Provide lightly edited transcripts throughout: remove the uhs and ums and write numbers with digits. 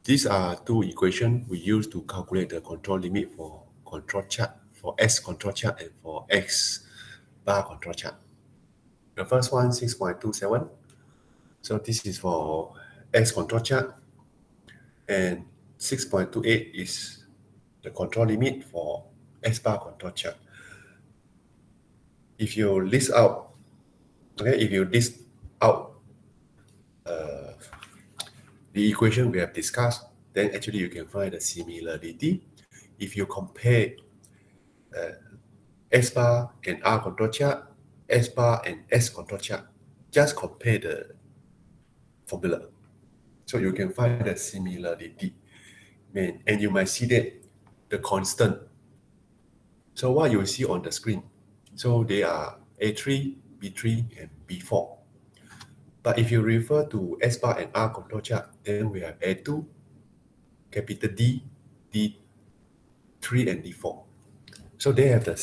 These are two equations we use to calculate the control limit for control chart, for S control chart and for X bar control chart. The first one, 6.27. So this is for S control chart, and 6.28 is the control limit for S bar control chart. If you list out, the equation we have discussed, then actually you can find the similarity. If you compare S bar and R control chart, S bar and S control chart, just compare the formula. So you can find the similarity. And you might see that the constant. So what you see on the screen, so they are A3, B3, and B4. But if you refer to S bar and R control chart, then we have A2, capital D, D3, and D4. So they have the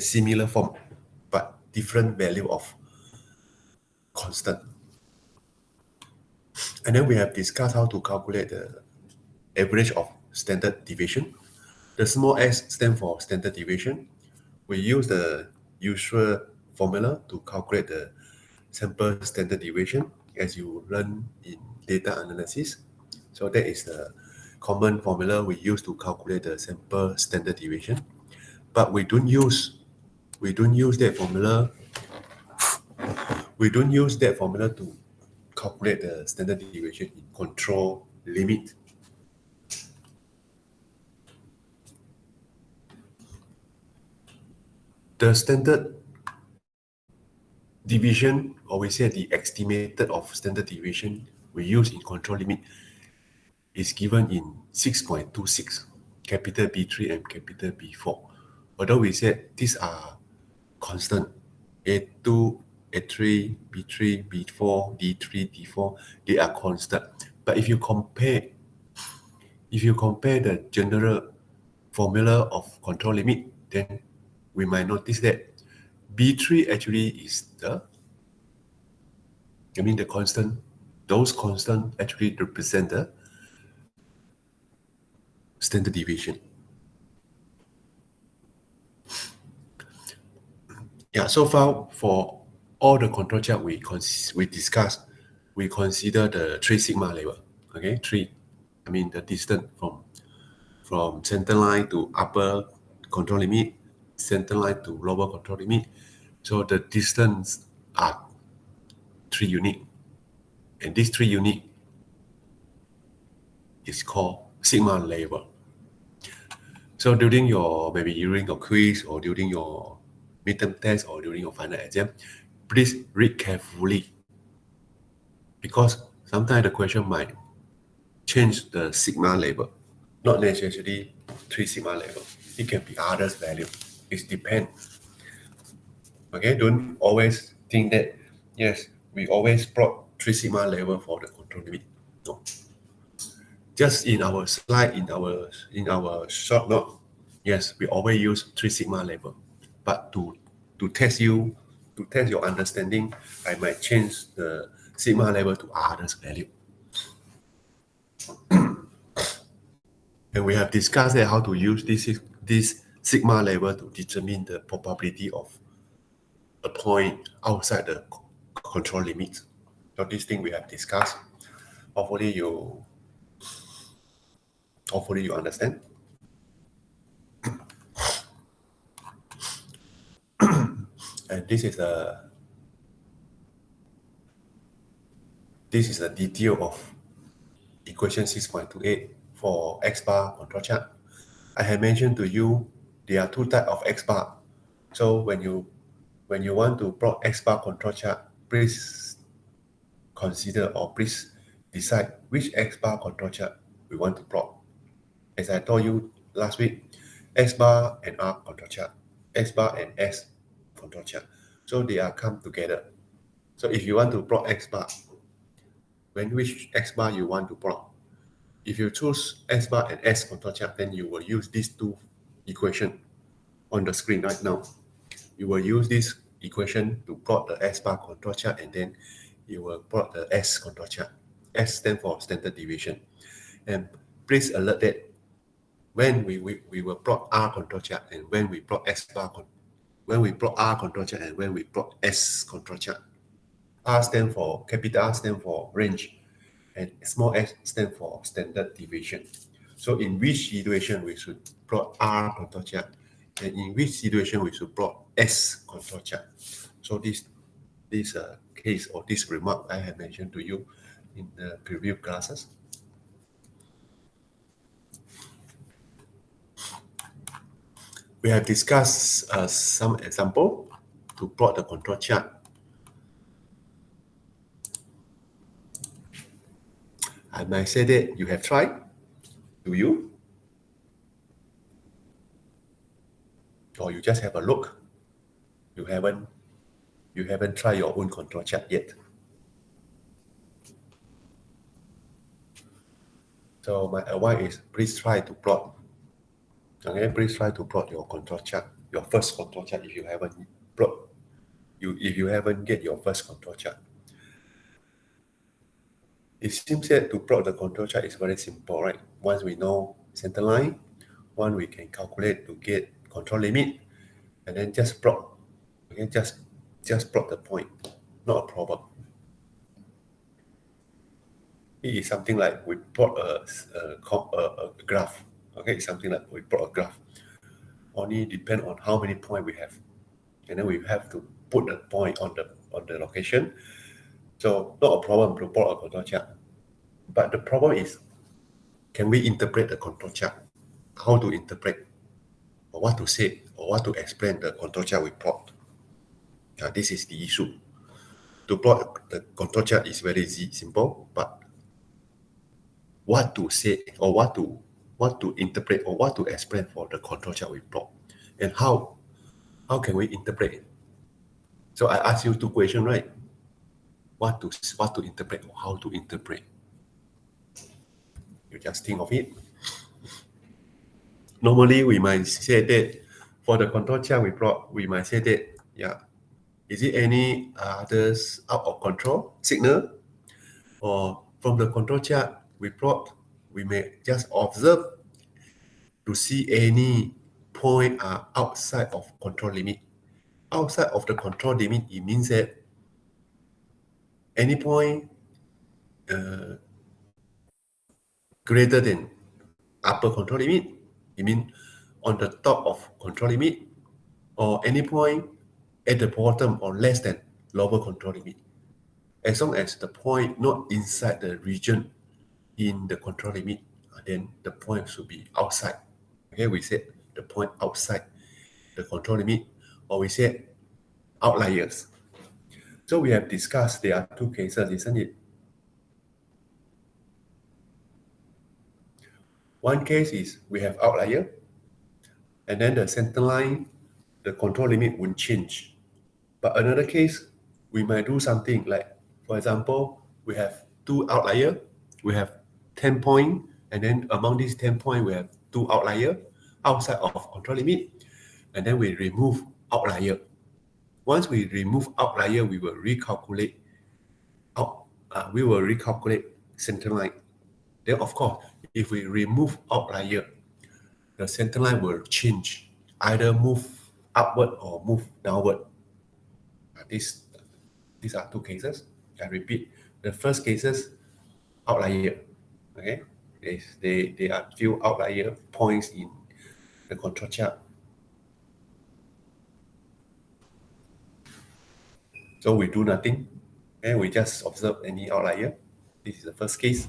similar form, but different value of constant. And then we have discussed how to calculate the average of standard deviation. The small s stands for standard deviation. We use the usual formula to calculate the sample standard deviation as you learn in data analysis. So that is the common formula we use to calculate the sample standard deviation. But we don't use that formula. We don't use that formula to calculate the standard deviation in control limit. The standard deviation, or we say the estimated of standard deviation we use in control limit, is given in 6.26, capital B3 and capital B4. Although we said these are constant, A2, A3, B3, B4, D3, D4, they are constant. But if you compare the general formula of control limit, then we might notice that B3 actually is the constant. Those constants actually represent the standard deviation. Yeah, so far for all the control chart we discussed, we consider the 3 sigma level. Okay, the distance from center line to upper control limit, center line to lower control limit. So the distance are 3 units, and these 3 units is called sigma level. So during your quiz or during your midterm test or during your final exam, please read carefully, because sometimes the question might change the sigma level, not necessarily 3 sigma level. It can be others value. It depends. Okay, don't always think that, yes, we always plot 3 sigma level for the control limit. No. Just in our slide, in our short note, yes, we always use 3 sigma level. But to test your understanding, I might change the sigma level to others value. And we have discussed how to use this sigma level to determine the probability of a point outside the control limit. So this thing we have discussed. Hopefully you understand. And this is a detail of equation 6.28 for X bar control chart. I have mentioned to you there are 2 types of X bar. So when you want to plot X bar control chart, please consider or please decide which X bar control chart we want to plot. As I told you last week, X bar and R control chart, X bar and S control chart. So they are come together. So if you want to plot X bar, which X bar you want to plot? If you choose X bar and S control chart, then you will use these 2 equations on the screen right now. You will use this equation to plot the S bar control chart, and then you will plot the S control chart. S stands for standard deviation. And please alert that when we will plot R control chart and when we plot S bar, when we plot R control chart and when we plot S control chart. R stand for, capital R stand for range, and small s stand for standard deviation. So in which situation we should plot R control chart, and in which situation we should plot S control chart. So this case or this remark I have mentioned to you in the previous classes. We have discussed some example to plot the control chart. I might say that you have tried. Do you? Or you just have a look? You haven't tried your own control chart yet. So my advice is please try to plot. Okay, please try to plot your control chart, your first control chart if you haven't plot. If you haven't get your first control chart. It seems that to plot the control chart is very simple, right? Once we know center line, one we can calculate to get control limit, and then just plot. Okay, just plot the point, not a problem. It is something like we plot a graph. Okay, it's something like we plot a graph. Only depend on how many points we have, and then we have to put the point on the location. So not a problem to plot a control chart. But the problem is, can we interpret the control chart? How to interpret, or what to say, or what to explain the control chart we plot? This is the issue. To plot the control chart is very easy, simple, but what to say or what to interpret or what to explain for the control chart we plot, and how can we interpret it? So I asked you two questions, right? What to interpret or how to interpret? You just think of it. Normally, we might say that for the control chart we plot, we might say that, is it any others out of control signal? Or from the control chart we plot, we may just observe to see any point outside of control limit. Outside of the control limit, it means that any point greater than upper control limit, it means on the top of control limit, or any point at the bottom or less than lower control limit. As long as the point not inside the region in the control limit, then the point should be outside. Okay, we said the point outside the control limit, or we said outliers. So we have discussed there are two cases, isn't it? One case is we have outlier, and then the center line, the control limit won't change. But another case, we might do something like, for example, we have two outlier, we have 10 points, and then among these 10 points, we have two outlier outside of control limit, and then we remove outlier. Once we remove outlier, we will recalculate center line. Then of course, if we remove outlier, the center line will change, either move upward or move downward. These are two cases. I repeat, the first cases, outlier. Okay, there are few outlier points in the control chart. So we do nothing, and we just observe any outlier. This is the first case.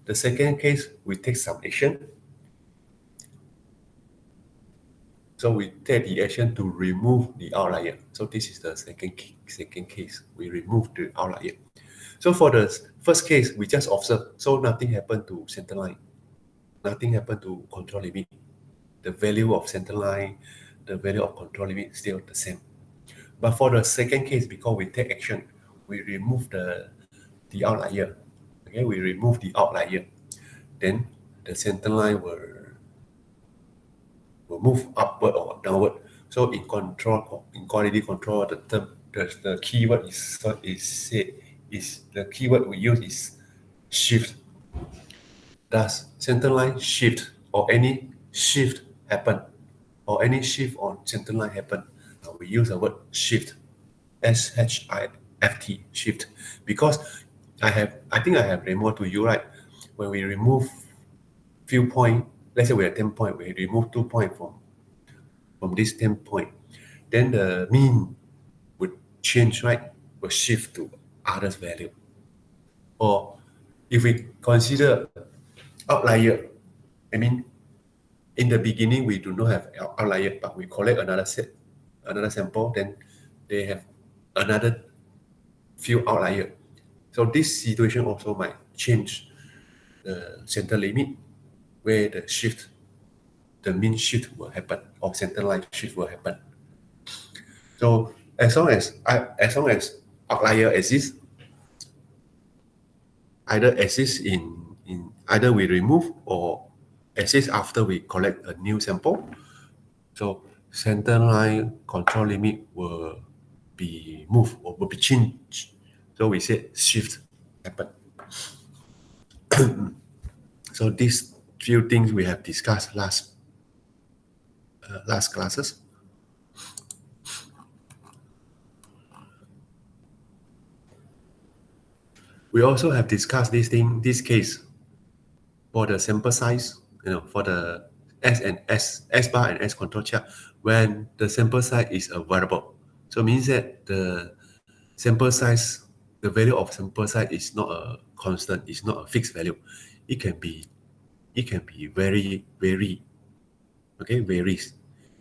The second case, we take some action. So we take the action to remove the outlier. So this is the second case. We remove the outlier. So for the first case, we just observe. So nothing happened to center line. Nothing happened to control limit. The value of center line, the value of control limit is still the same. But for the second case, because we take action, we remove the outlier. Okay, we remove the outlier. Then the center line will move upward or downward. So in quality control, the keyword the keyword we use is shift does center line shift or any shift happen, or any shift on center line happen, we use the word shift, SHIFT, shift, because I think I have removed to you, right? When we remove few point, let's say we have 10 point, we remove 2 point from this 10 point, then the mean would change, right? Will shift to others value. Or if we consider outlier, I mean, in the beginning we do not have outlier, but we collect another sample, then they have another few outlier. So this situation also might change the center limit, where the mean shift will happen, or center line shift will happen. So as long as outlier exists, either exists in either we remove or exists after we collect a new sample. So center line control limit will be moved or will be changed. So we say shift happen. So these few things we have discussed last classes. We also have discussed this case for the sample size, for the S bar and S control chart, when the sample size is a variable. So it means that the sample size, the value of sample size is not a constant, it's not a fixed value. It can be vary. Okay, varies.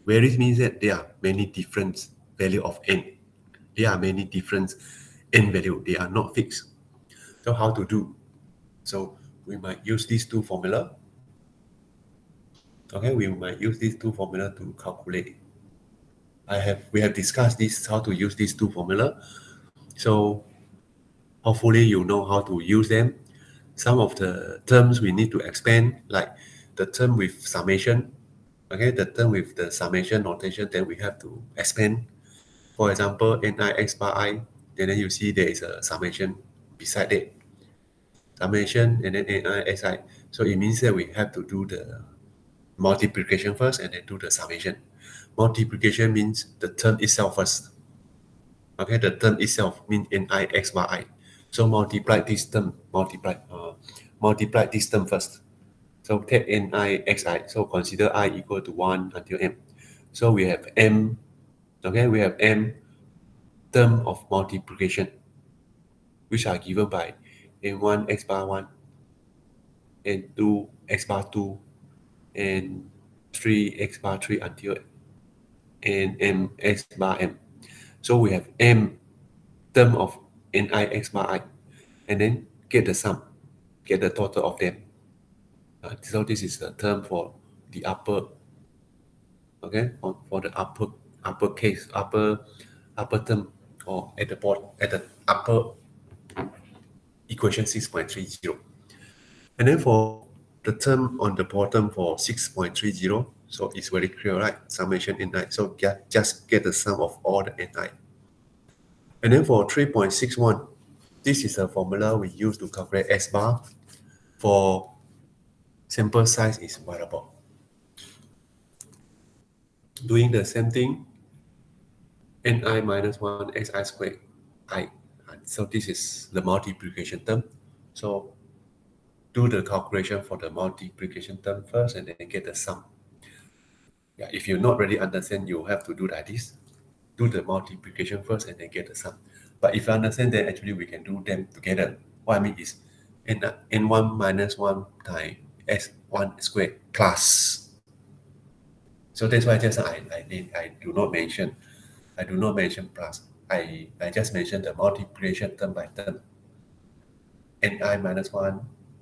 Varies means that there are many different value of n. There are many different n value. They are not fixed. So how to do? So we might use these two formula. Okay, we might use these two formula to calculate. We have discussed this, how to use these two formula. So hopefully you know how to use them. Some of the terms we need to expand, like the term with summation. Okay, the term with the summation notation, then we have to expand. For example, ni x bar I, and then you see there is a summation beside it. Summation and then ni xi. So it means that we have to do the multiplication first and then do the summation. Multiplication means the term itself first. Okay, the term itself means ni x bar I. So multiply this term first. So take ni xi. So consider I equal to 1 until m. So we have m. Okay, we have m term of multiplication, which are given by n1 x bar 1, n2 x bar 2, and 3 x bar 3 until nm x bar m. So we have m term of ni x bar I, and then get the sum, get the total of them. So this is the term for the upper, okay, for the upper case, upper term, or at the upper equation 6.30. And then for the term on the bottom for 6.30, so it's very clear, right? Summation ni. So just get the sum of all the ni. And then for 3.61, this is a formula we use to calculate S bar for sample size is variable. Doing the same thing, ni minus 1 xi squared I. So this is the multiplication term. So do the calculation for the multiplication term first and then get the sum. Yeah, if you not really understand, you have to do like this. Do the multiplication first and then get the sum. But if you understand, then actually we can do them together. What I mean is n1 minus 1 times s1 squared plus. So that's why just I do not mention plus. I just mentioned the multiplication term by term. Ni minus 1,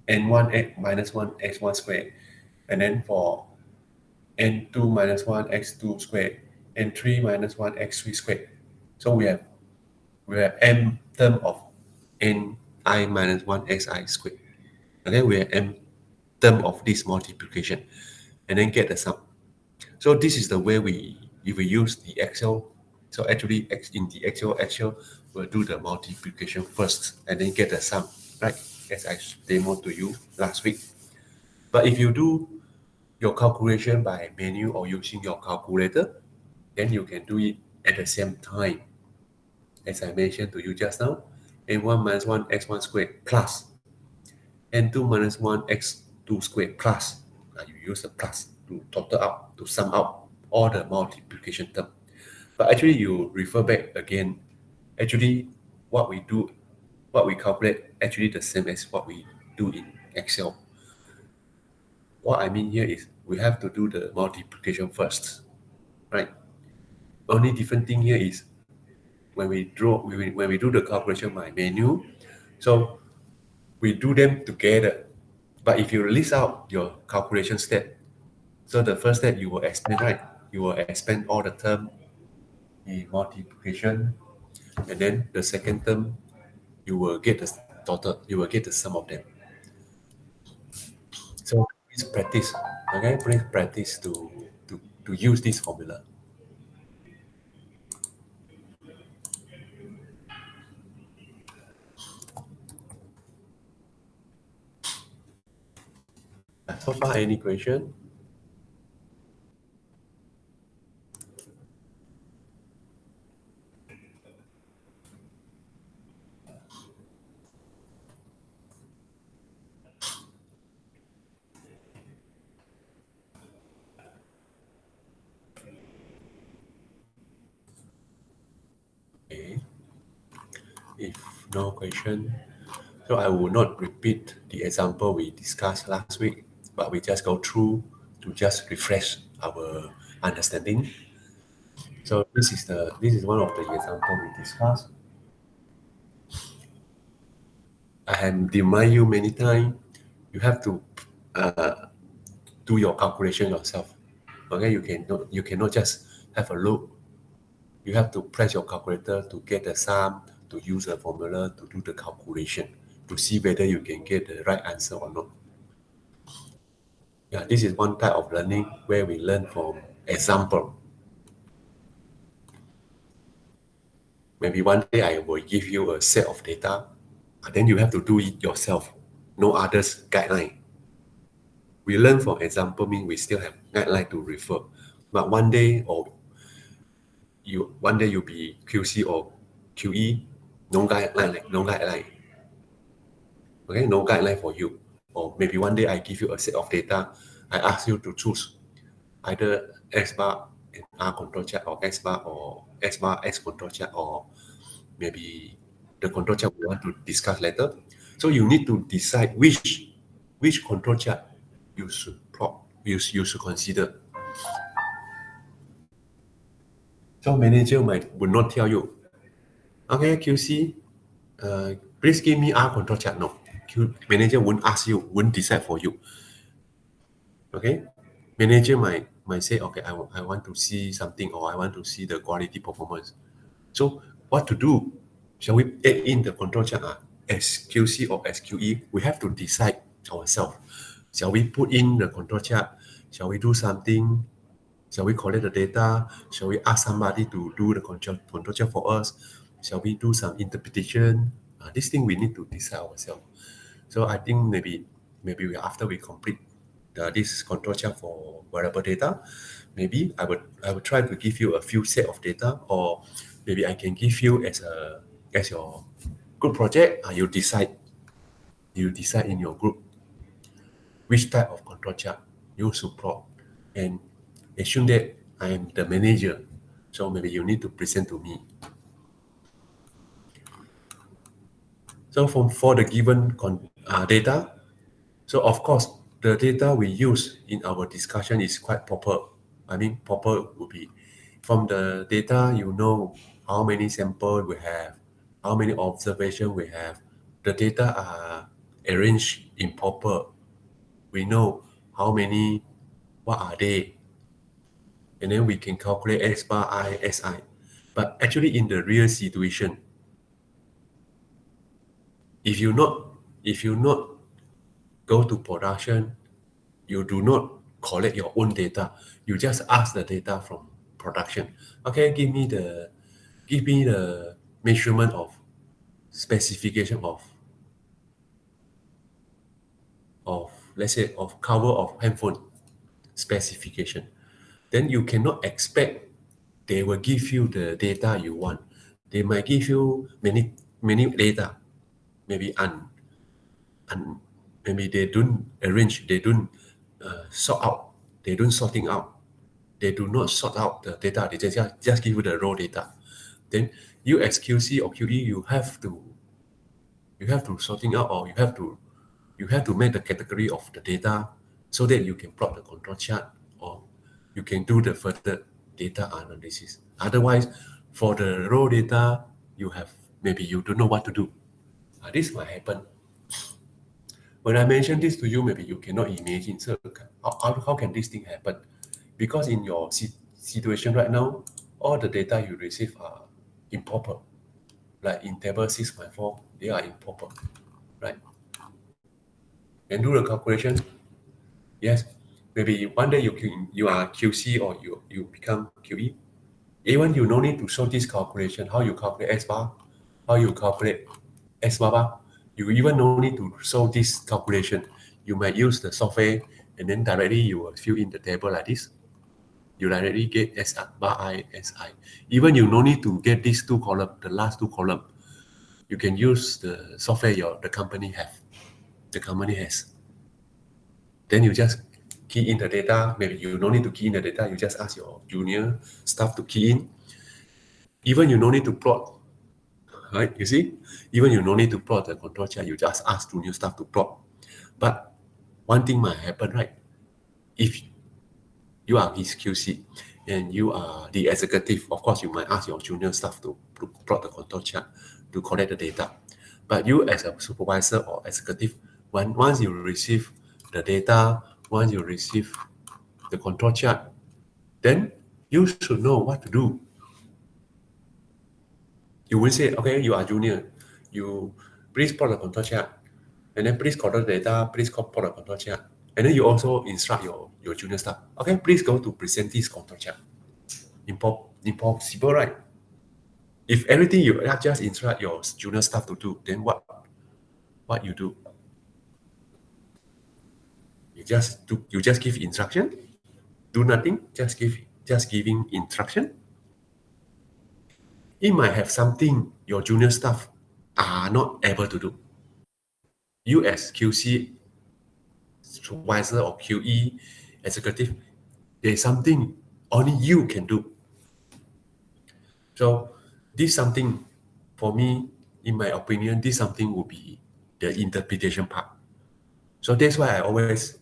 n1 x minus 1 x1 squared, and then for n2 minus 1 x2 squared, n3 minus 1 x3 squared. So we have m term of ni minus 1 xi squared. And then we have m term of this multiplication, and then get the sum. So this is the way if we use the Excel. So actually in the Excel, we'll do the multiplication first and then get the sum, right? As I demoed to you last week. But if you do your calculation by manual or using your calculator, then you can do it at the same time. As I mentioned to you just now, n1 minus 1 x1 squared plus n2 minus 1 x2 squared plus. You use the plus to total up, to sum out all the multiplication term. But actually, you refer back again. Actually, what we do, what we calculate, actually the same as what we do in Excel. What I mean here is we have to do the multiplication first, right? Only different thing here is when we do the calculation by menu, so we do them together. But if you list out your calculation step, so the first step you will expand, right? You will expand all the term in multiplication, and then the second term you will get the total, you will get the sum of them. So please practice, okay? Please practice to use this formula. So far, any question? Okay. If no question, so I will not repeat the example we discussed last week, but we just go through to just refresh our understanding. So this is one of the example we discussed. I have remind you many times. You have to do your calculation yourself. Okay, you cannot just have a look. You have to press your calculator to get the sum, to use the formula to do the calculation, to see whether you can get the right answer or not. Yeah, this is one type of learning where we learn from example. Maybe one day I will give you a set of data, and then you have to do it yourself. No others guideline. We learn from example means we still have guideline to refer. But one day you be QC or QE, no guideline, no guideline. Okay, no guideline for you. Or maybe one day I give you a set of data, I ask you to choose either X bar and R control chart, or X bar or X bar X control chart, or maybe the control chart we want to discuss later. So you need to decide which control chart you should you should consider. So manager would not tell you, okay, QC, please give me R control chart. No, manager won't ask you, won't decide for you. Okay, manager might say, okay, I want to see something, or I want to see the quality performance. So what to do? Shall we add in the control chart as QC or as QE? We have to decide ourselves. Shall we put in the control chart? Shall we do something? Shall we collect the data? Shall we ask somebody to do the control chart for us? Shall we do some interpretation? This thing we need to decide ourselves. So I think maybe after we complete this control chart for variable data, maybe I would try to give you a few set of data, or maybe I can give you as your group project. You decide in your group which type of control chart you support, and assume that I am the manager, so maybe you need to present to me. So for the given data, so of course the data we use in our discussion is quite proper. I mean, proper would be from the data, you know how many samples we have, how many observations we have. The data are arranged in proper. We know how many, what are they, and then we can calculate X bar I, SI. But actually in the real situation, if you not go to production, you do not collect your own data. You just ask the data from production. Okay, give me the measurement of specification of let's say, of cover of handphone specification, then you cannot expect they will give you the data you want. They might give you many data, maybe and maybe they don't arrange, they don't sort out, they don't sorting out, they do not sort out the data. They just give you the raw data. Then you as QC or QE, you have to sorting out, or you have to make the category of the data so that you can plot the control chart, or you can do the further data analysis. Otherwise, for the raw data, maybe you don't know what to do. This might happen. When I mention this to you, maybe you cannot imagine. So how can this thing happen? Because in your situation right now, all the data you receive are improper. Like in table 6.4, they are improper, right? And do the calculation. Yes, maybe one day you are QC or you become QE. Even you no need to show this calculation, how you calculate S bar, how you calculate S bar. You even no need to show this calculation. You might use the software and then directly you will fill in the table like this. You directly get S bar I, SI. Even you no need to get these two columns, the last two columns. You can use the software the company has. Then you just key in the data. Maybe you no need to key in the data. You just ask your junior staff to key in. Even you no need to plot, right? You see, even you no need to plot the control chart. You just ask junior staff to plot. But one thing might happen, right? If you are his QC and you are the executive, of course, you might ask your junior staff to plot the control chart to collect the data. But you as a supervisor or executive, once you receive the data, once you receive the control chart, then you should know what to do. You will say, okay, you are junior, you please plot the control chart, and then please collect the data, please plot the control chart. And then you also instruct your junior staff, okay, please go to present this control chart. Impossible, right? If everything you just instruct your junior staff to do, then what you do? You just give instruction, do nothing, just giving instruction. It might have something your junior staff are not able to do. You as QC supervisor or QE executive, there's something only you can do. So this something, for me, in my opinion, this something will be the interpretation part. So that's why I always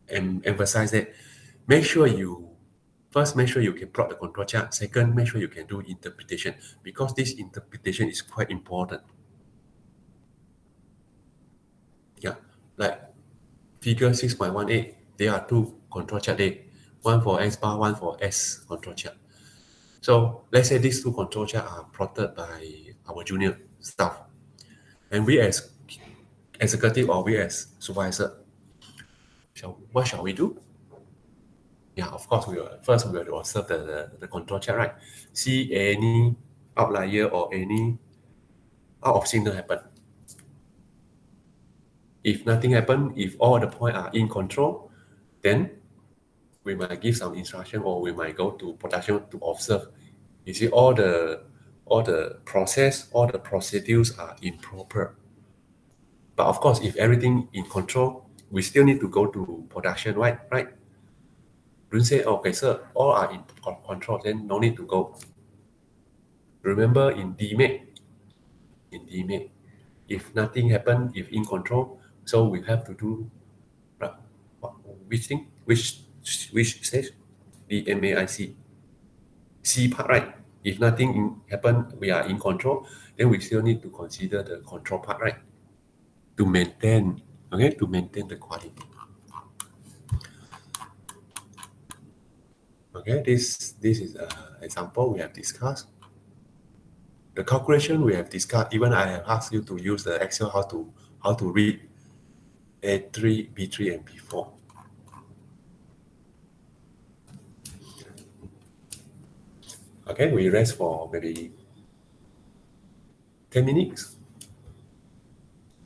emphasize that make sure you can plot the control chart. Second, make sure you can do interpretation, because this interpretation is quite important. Yeah, like figure 6.18, there are two control chart there, one for S bar, one for S control chart. So let's say these two control charts are plotted by our junior staff, and we as executive or we as supervisor, what shall we do? Yeah, of course, we will observe the control chart, right? See any outlier or any out of signal happen. If nothing happen, if all the points are in control, then we might give some instruction, or we might go to production to observe. You see, all the process, all the procedures are improper. But of course, if everything in control, we still need to go to production, right? Don't say, okay, sir, all are in control, then no need to go. Remember in DMAT, if nothing happen, if in control, so we have to do which thing? Which stage? The MAIC. C part, right? If nothing happen, we are in control, then we still need to consider the control part, right? To maintain the quality. Okay, this is an example we have discussed. The calculation we have discussed, even I have asked you to use the Excel how to read A3, B3, and B4. Okay, we rest for maybe 10 minutes.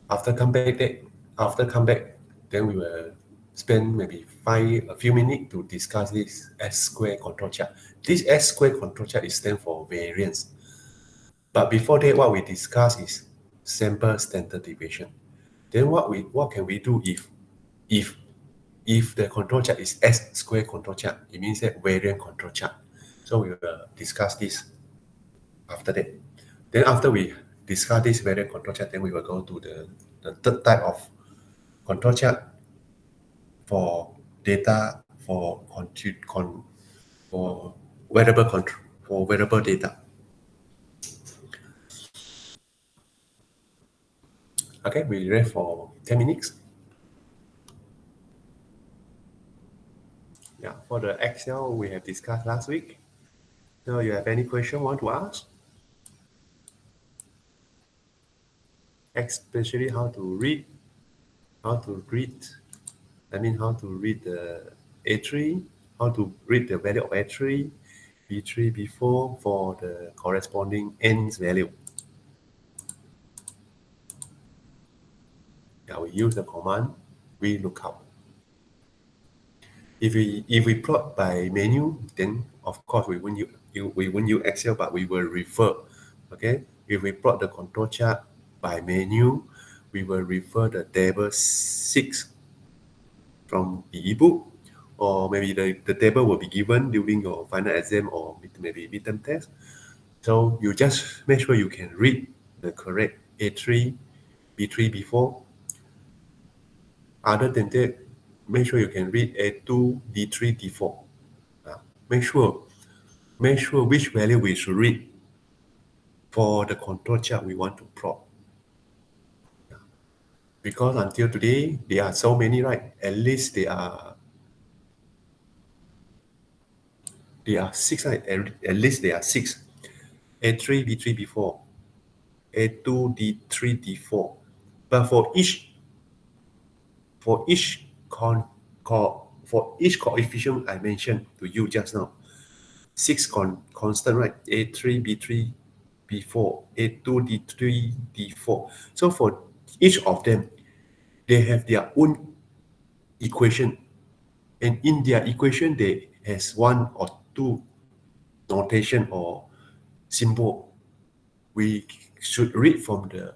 After come back, then we will spend maybe a few minutes to discuss this S-square control chart. This S-square control chart is stand for variance. But before that, what we discuss is sample standard deviation. Then what can we do if the control chart is S-square control chart? It means that variant control chart. So we will discuss this after that. Then after we discuss this variant control chart, then we will go to the third type of control chart for data for wearable control for wearable data. Okay, we read for 10 minutes. Yeah, for the Excel we have discussed last week. So you have any question want to ask? Especially how to read, I mean how to read the A3, how to read the value of A3, B3, B4 for the corresponding ends value. Yeah, we use the command VLOOKUP. If we plot by menu, then of course we won't use Excel, but we will refer. Okay, if we plot the control chart by menu, we will refer the table 6 from the ebook, or maybe the table will be given during your final exam or maybe midterm test. So you just make sure you can read the correct A3, B3, B4. Other than that, make sure you can read A2, D3, D4. Make sure which value we should read for the control chart we want to plot. Because until today, there are so many, right? At least there are 6, right? At least there are 6. A3, B3, B4, A2, D3, D4. But for each coefficient I mentioned to you just now, 6 constant, right? A3, B3, B4, A2, D3, D4. So for each of them, they have their own equation. And in their equation, they has 1 or 2 notation or symbol. We should read from the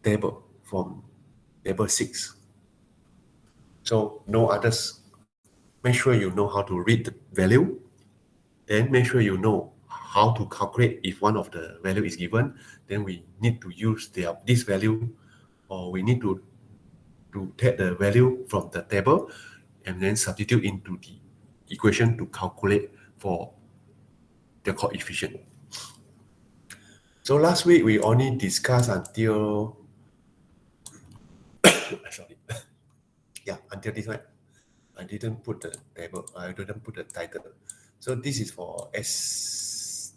table, from table 6. So no others. Make sure you know how to read the value, and make sure you know how to calculate. If one of the value is given, then we need to use this value, or we need to take the value from the table and then substitute into the equation to calculate for the coefficient. So last week we only discussed until sorry, yeah, until this one. I didn't put the table. I didn't put the title. So this is for S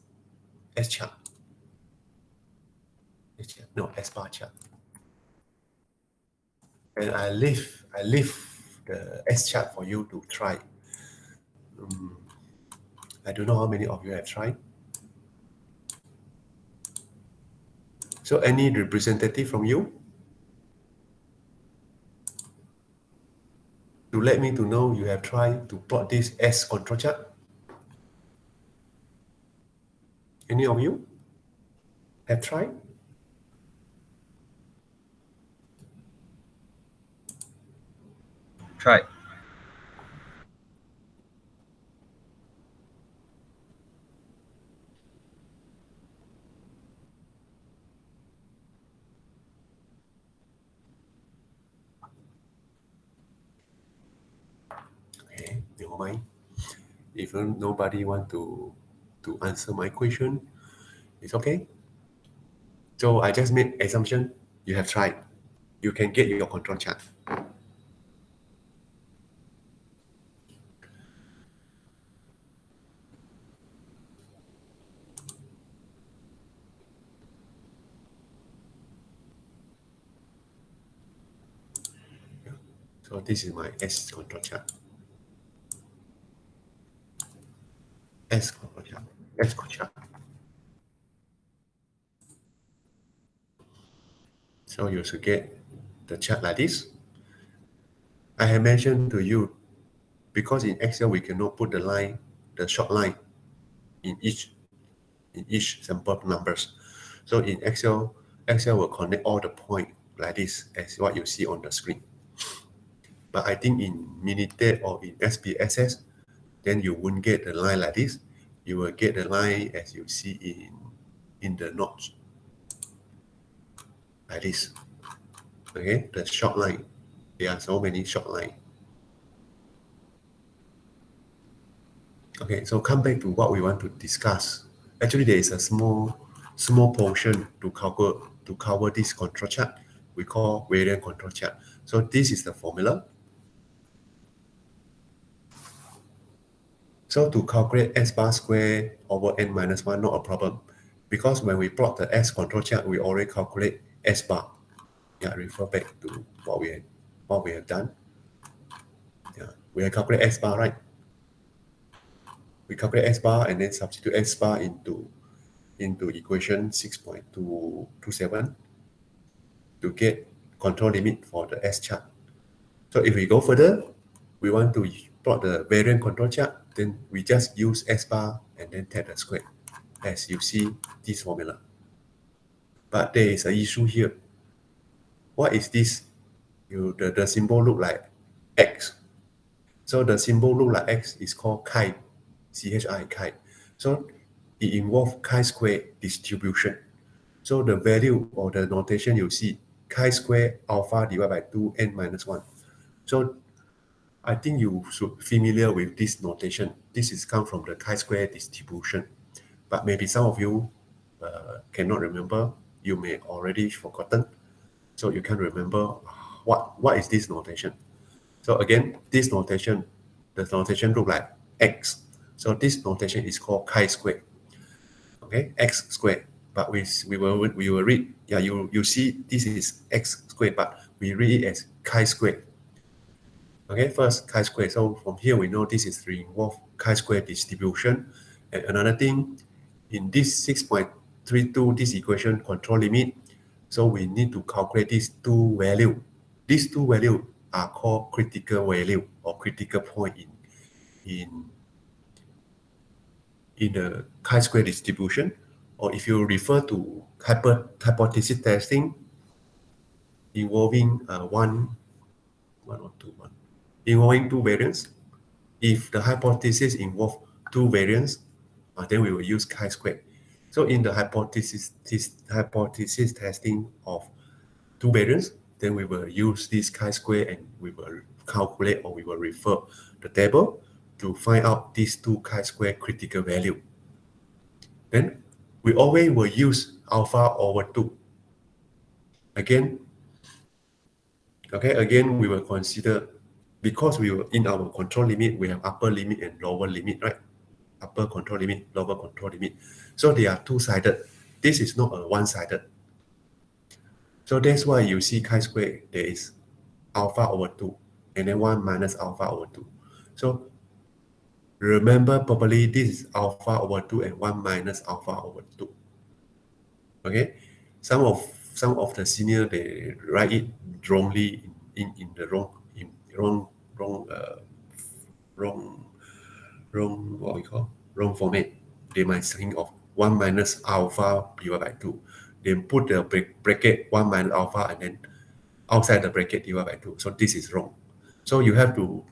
chart. No, S bar chart. And I leave the S chart for you to try. I don't know how many of you have tried. So any representative from you to let me to know you have tried to plot this S control chart? Any of you have tried? Try. Okay, never mind. If nobody want to answer my question, it's okay. So I just made assumption you have tried. You can get your control chart. So this is my S control chart. S control chart. S control chart. So you should get the chart like this. I have mentioned to you, because in Excel we cannot put the short line in each sample numbers. So in Excel will connect all the points like this as what you see on the screen. But I think in Minitab or in SPSS, then you won't get the line like this. You will get the line as you see in the notes, like this. Okay, the short line. There are so many short lines. Okay, so come back to what we want to discuss. Actually, there is a small portion to cover this control chart. We call variance control chart. So this is the formula. So to calculate S bar square over n minus 1, not a problem. Because when we plot the S control chart, we already calculate S bar. Yeah, refer back to what we have done. Yeah, we have calculated S bar, right? We calculate S bar and then substitute S bar into equation 6.227 to get control limit for the S chart. So if we go further, we want to plot the variance control chart, then we just use S bar and then take the square, as you see this formula. But there is an issue here. What is this? The symbol look like X. So the symbol look like X is called chi, CHI, chi. So it involves chi-square distribution. So the value or the notation you see, chi-square alpha divided by 2 n minus 1. So I think you should be familiar with this notation. This is come from the chi-square distribution. But maybe some of you cannot remember. You may already forgotten. So you can remember what is this notation. So again, this notation, the notation look like X. So this notation is called chi-square. Okay, X squared. But we will read, yeah, you see this is X squared, but we read it as chi-square. Okay, first chi-square. So from here we know this is to involve chi-square distribution. And another thing, in this 6.32, this equation control limit, so we need to calculate these two values. These two values are called critical value or critical point in the chi-square distribution. Or if you refer to hypothesis testing involving involving two variants. If the hypothesis involve two variants, then we will use chi-square. So in the hypothesis testing of two variants, then we will use this chi-square and we will calculate or we will refer the table to find out these two chi-square critical value. Then we always will use alpha over 2. Again, we will consider, because we were in our control limit, we have upper limit and lower limit, right? Upper control limit, lower control limit. So they are two-sided. This is not a one-sided. So that's why you see chi-square, there is alpha over 2, and then 1 minus alpha over 2. So remember properly, this is alpha over 2 and 1 minus alpha over 2. Okay? Some of the senior, they write it wrongly in the wrong what we call wrong format. They might think of 1 minus alpha divided by 2. Then put the bracket 1 minus alpha and then outside the bracket divided by 2. So this is wrong. So you have to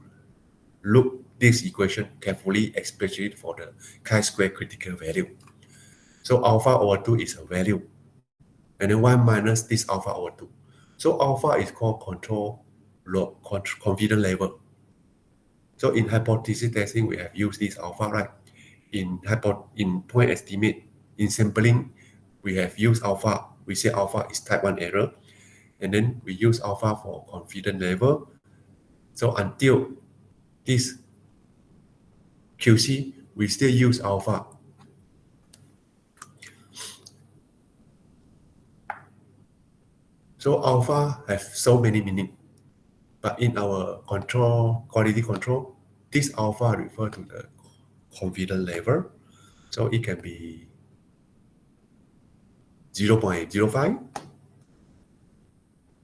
look this equation carefully, especially for the chi-square critical value. So alpha over 2 is a value. And then 1 minus this alpha over 2. So alpha is called confidence level. So in hypothesis testing, we have used this alpha, right? In point estimate, in sampling, we have used alpha. We say alpha is type 1 error. And then we use alpha for confidence level. So until this QC, we still use alpha. So alpha has so many meanings. But in our quality control, this alpha refers to the confidence level. So it can be 0.05.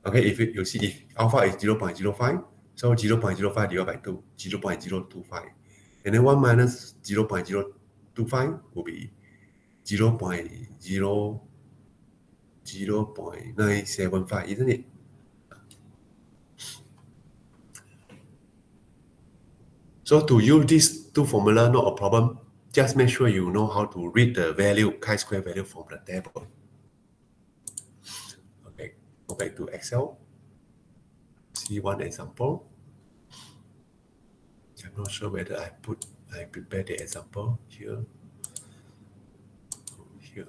Okay, if you see if alpha is 0.05, So 0.05 divided by 2, 0.025. And then 1 minus 0.025 will be 0.975, isn't it? So to use these two formula, not a problem. Just make sure you know how to read the value, chi-square value from the table. Okay, go back to Excel. See one example. I'm not sure whether I prepared the example here. Here.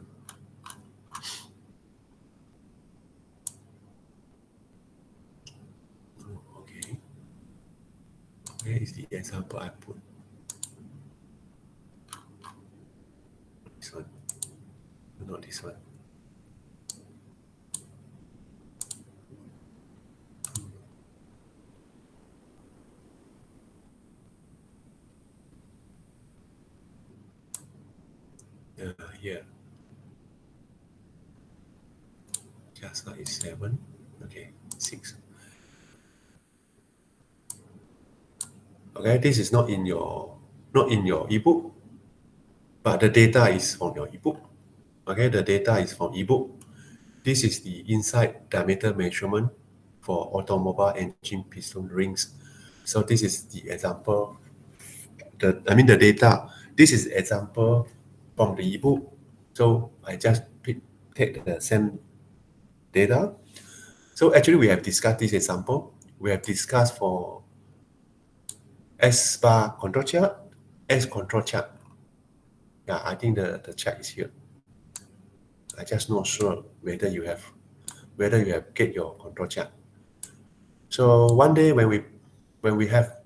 Okay. Where is the example I put? This one. Not this one. Here. Just now is 7. Okay, 6. Okay, this is not in your ebook, but the data is from your ebook. Okay, the data is from ebook. This is the inside diameter measurement for automobile engine piston rings. So this is the example. The data. This is example from the ebook. So I just take the same data. So actually we have discussed this example. We have discussed for S bar control chart, S control chart. Yeah, I think the chart is here. I just not sure whether you have get your control chart. So one day when we have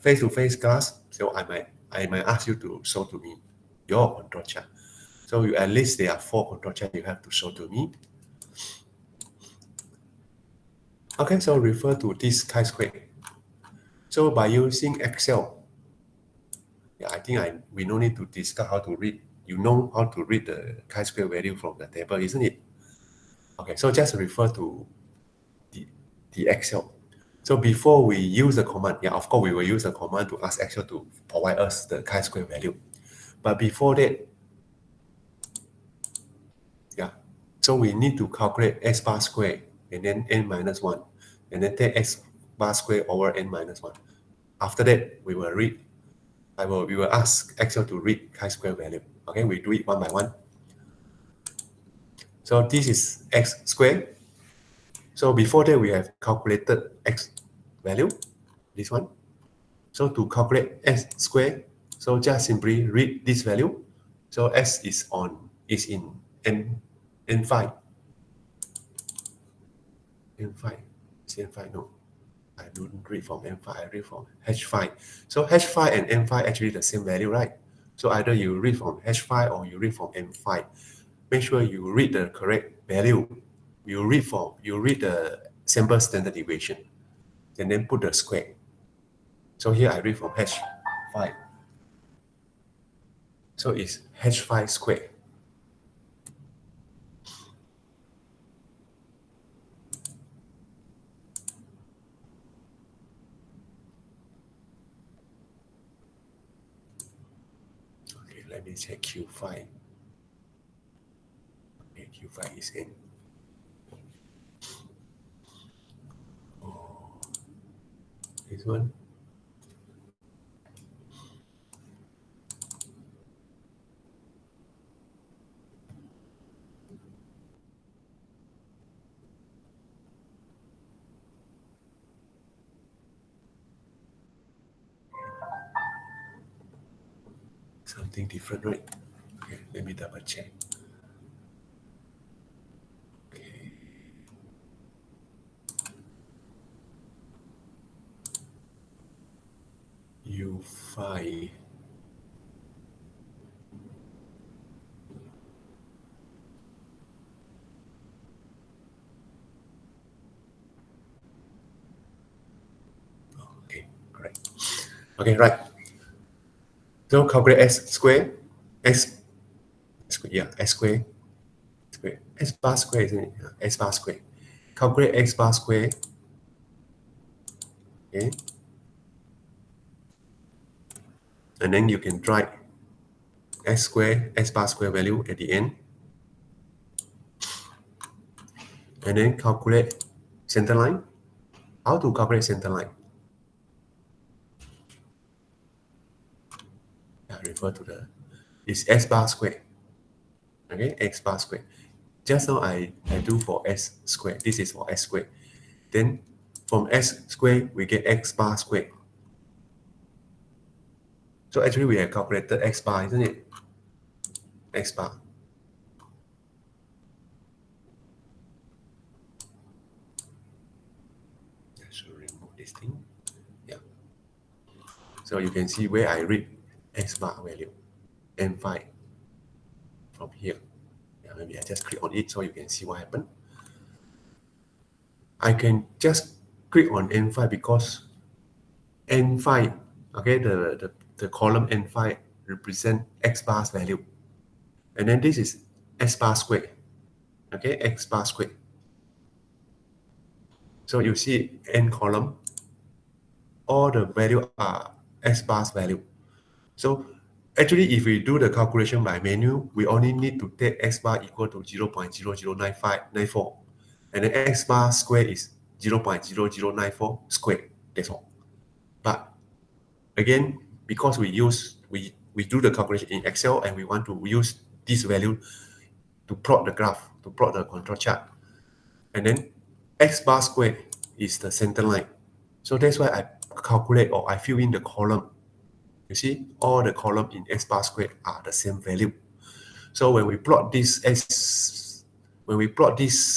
face-to-face class, so I might ask you to show to me your control chart. So you at least there are 4 control charts you have to show to me. Okay, so refer to this chi-square. So by using Excel, yeah, I think we no need to discuss how to read. You know how to read the chi-square value from the table, isn't it? Okay, so just refer to the Excel. So before we use the command, yeah, of course we will use the command to ask Excel to provide us the chi-square value. But before that, yeah, so we need to calculate x bar square and then n minus 1, and then take x bar square over n minus 1. After that, we will ask Excel to read chi-square value. Okay, we do it one by one. So this is x squared. So before that, we have calculated x value, this one. So to calculate x squared, so just simply read this value. So s is in n5. n5. Is n5? No. I don't read from n5, I read from h5. So h5 and n5 actually the same value, right? So either you read from h5 or you read from n5. Make sure you read the correct value. You read the sample standard deviation, and then put the square. So here I read from h5. So it's h5 squared. Okay, let me check Q5. Okay, Q5 is n. Oh, this one. Something different, right? Okay, let me double check. Okay. U5. Okay, correct. Okay, right. So calculate s square, s square, s bar square, isn't it? S bar square. Calculate x bar square Okay. And then you can write s bar square value at the end. And then calculate center line. How to calculate center line? Refer to it's s bar square. Okay, x bar square. Just now I do for s square. This is for s square. Then from s square, we get x bar square. So actually we have calculated x bar, isn't it? X bar. I should remove this thing. Yeah. So you can see where I read x bar value, n5 from here. Yeah, maybe I just click on it so you can see what happened. I can just click on n5 because n5, okay, the column n5 represent x bar's value. And then this is s bar square, okay, x bar square. So you see n column, all the value are s bar's value. So actually, if we do the calculation by manual, we only need to take x bar equal to 0.009594. And then x bar square is 0.0094 squared. That's all. But again, because we do the calculation in Excel and we want to use this value to plot the graph, to plot the control chart. And then x bar square is the center line. So that's why I calculate or I fill in the column. You see, all the column in x bar square are the same value. So when we plot this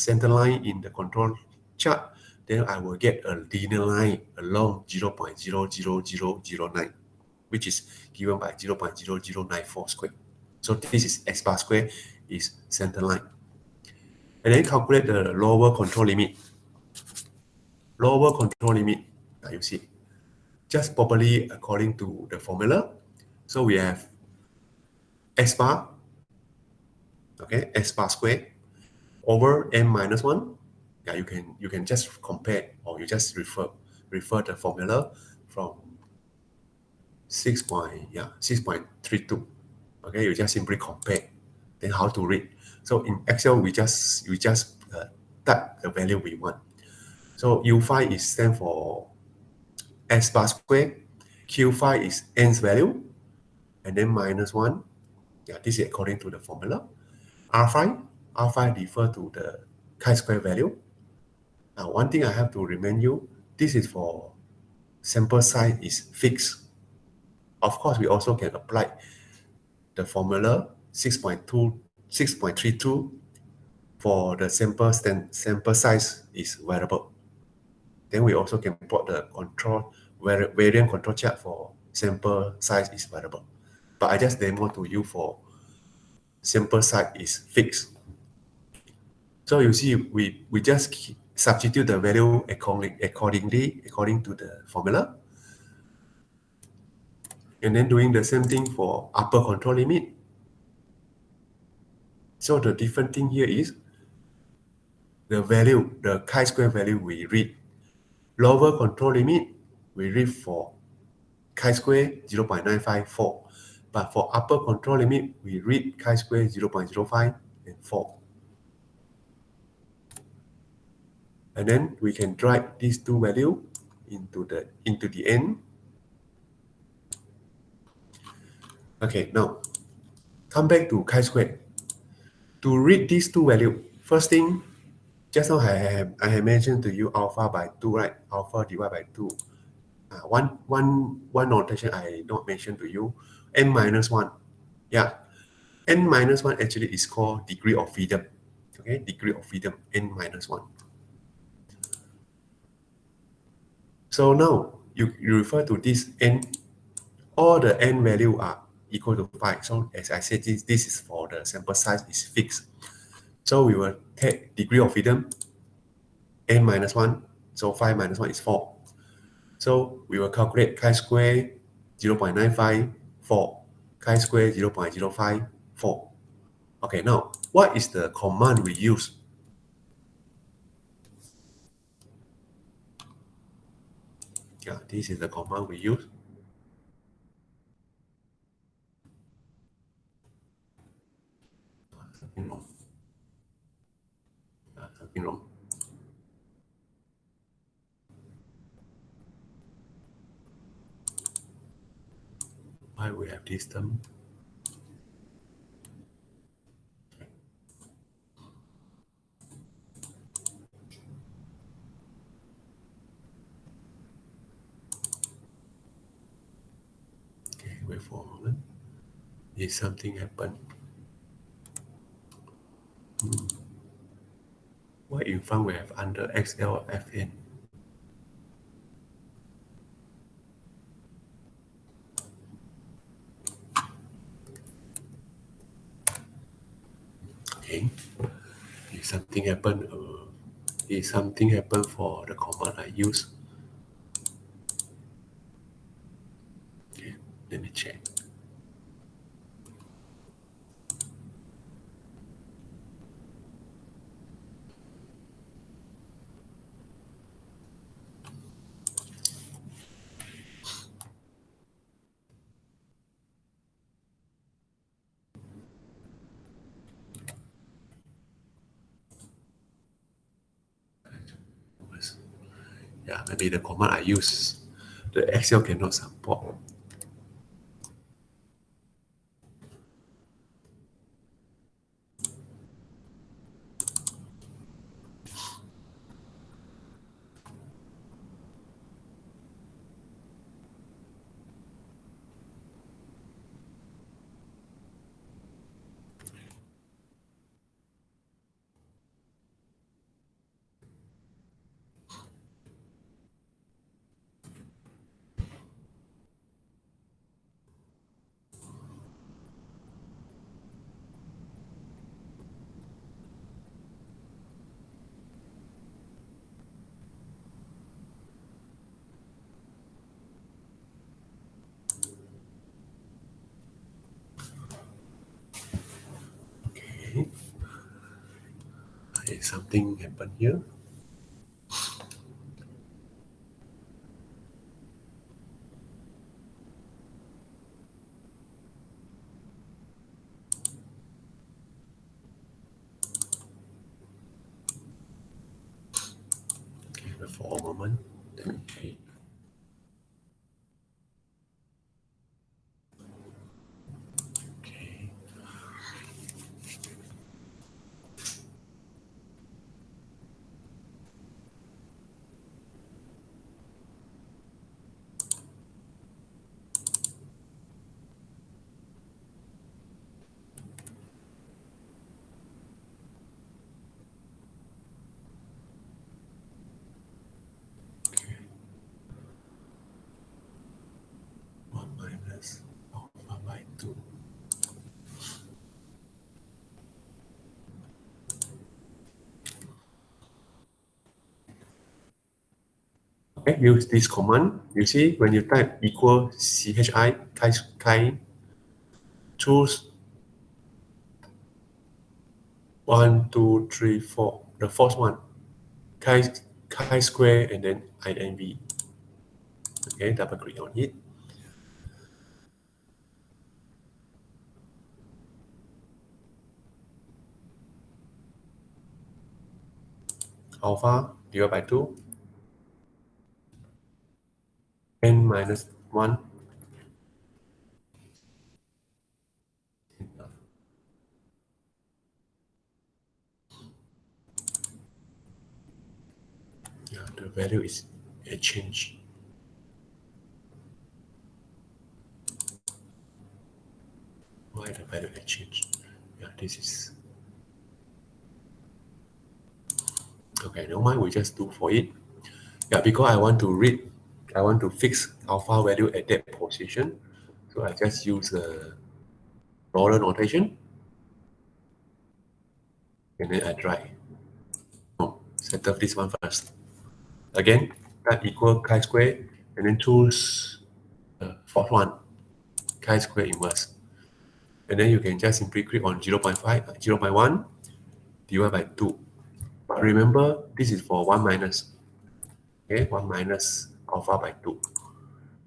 center line in the control chart, then I will get a linear line along 0.00009, which is given by 0.0094 square. So this is x bar square is center line. And then calculate the lower control limit. Lower control limit, you see, just properly according to the formula. So we have x bar, okay, x bar square over n minus 1. Yeah, you can just compare or you just refer the formula from 6.32. Okay, you just simply compare. Then how to read? So in Excel, we just type the value we want. So U5 is stand for S bar square, Q5 is n's value, and then minus 1. Yeah, this is according to the formula. R5 refer to the chi-square value. Now, one thing I have to remind you, this is for sample size is fixed. Of course, we also can apply the formula 6.32 for the sample size is variable. Then we also can plot the variant control chart for sample size is variable. But I just demo to you for sample size is fixed. So you see, we just substitute the value according to the formula. And then doing the same thing for upper control limit. So the different thing here is the value, the chi-square value we read. Lower control limit, we read for chi-square 0.954. But for upper control limit, we read chi-square 0.05 and 4. And then we can drag these two values into the end. Okay, now come back to chi-square. To read these two values, first thing, just now I have mentioned to you alpha by 2, right? Alpha divided by 2. One notation I not mentioned to you, n minus 1. Yeah, n minus 1 actually is called degree of freedom. Okay, degree of freedom, n minus 1. So now you refer to this n, all the n value are equal to 5. So as I said, this is for the sample size is fixed. So we will take degree of freedom n minus 1. So 5 minus 1 is 4. So we will calculate chi-square 0.95, 4. Chi-square 0.05, 4. Okay, now what is the command we use? Yeah, this is the command we use. Something wrong. Something wrong. Why we have this term? Okay, wait for a moment. Did something happen? Why in front we have under XLFN? Okay, did something happen? Did something happen for the command I use? Okay, let me check. Yeah, maybe the command I use, the Excel cannot support. Okay, something happened here. Okay, wait for a moment. Okay. Okay. One minus alpha by 2. Okay, use this command. You see, when you type equal chi, choose 1, 2, 3, 4. The first one, chi square, and then INV. Okay, double click on it. Alpha divided by 2, n minus 1. Yeah, the value is a change. Why the value has changed? Yeah, this is okay. Never mind, we just do for it. Yeah, because I want to fix alpha value at that position. So I just use the dollar notation and then I try. No, set up this one first. Again, that equal chi square and then choose the fourth one, chi square inverse. And then you can just simply click on 0.5, 0.1 divided by 2. But remember, this is for 1 minus. Okay, 1 minus alpha by 2.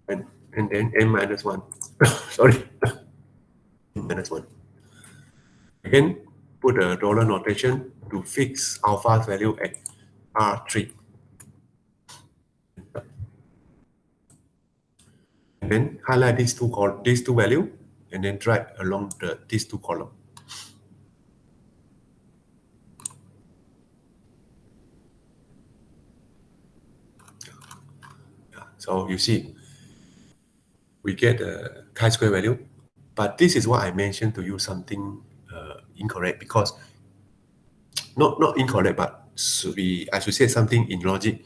And then n minus 1. Sorry. N minus 1. Again, put a dollar notation to fix alpha value at R3. And then highlight these two value and then drag along these two columns. So you see, we get a chi-square value, but this is what I mentioned to you, something incorrect, because not incorrect, but I should say something in logic.